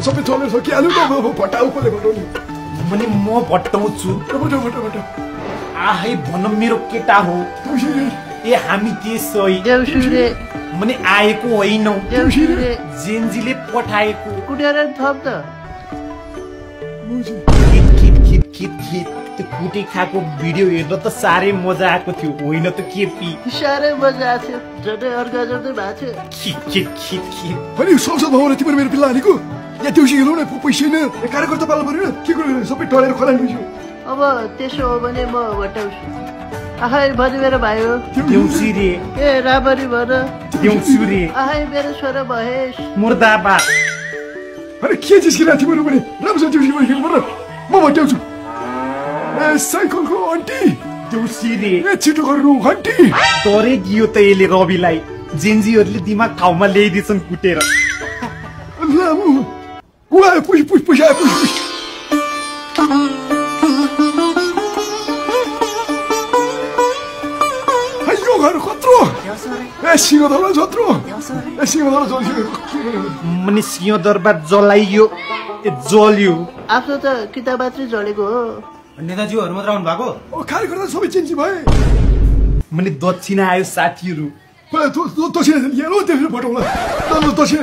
सबै चलेर सकिहाल्यो त भटाउ कसले भटाउने मने म भटाउँछु भटाउ आहै भन मेरो केटा हो ए हामी त्यसै देउसुरे मने आएको होइनौ देउसुरे जेन्जीले पठाएको कुटेर थप त खिट त्यो कुटे खाएको भिडियो हेर्न त साह्रै मजा आएको थियो होइन त केपी साह्रै मजा आएको थियो झट्टै अर्का जस्तै भएको थियो खिट अनि संसद भवन तिम्रो मेरो पिल्ला हानेको या देउसी खेलौँ न पैसा छैन कार्यकर्ता पाल्नु पर्यो के गर्नु सबै टलेर खलान गइसक्यो अब त्यसो हो भने म भटाउँछु आखै भनि मेरो भाइ हो देउसी रे ए राबरी भन देउसी रे आखै मेरो छोरा भएस मुर्दाबाद अरे के जिस्किरा तिम्रो पनि राम्रोसँग देउसी खेल्नु पर्यो म भटाउँछु ए साइकलको आन्टी देउसी रे ए छिटो गर्नु आन्टी तरे दियो त यसले रविलाई जेन्जीहरूले दिमाग ठाउँमा ल्याइदिन्छन् कुटेर लामु उआ पुस हाइयो घर खत्रो ए सिंहदरबार जत्रो ए सिंहदरबार जल्यो मने सिंहदरबार जलाइयो ए जल्यो आफ्नो त किताब मात्रै जलेको हो नेताजीहरू मात्र आउनु भएको कार्यकर्ता सबै चेन्जी भए मने दक्षिणा आयो साथीहरू दक्षिणा हेलो त्यसले भटाउँला दक्षिणा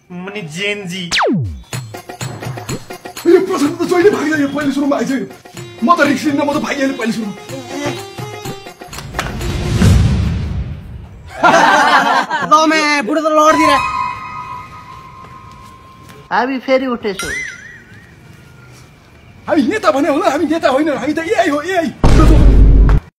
मने जेन्जी यो प्रश्न त जहिले भागिसक्यो पहिले सुरुमा आइसक्यो म त रिक्स लिन्न म त भागिहालेँ पहिले सुरुमा लमे बुढो त लड्दिएर हामी फेरि उठेछौँ हामी नेता भने होला हामी नेता होइन हामी त एआई हो एआई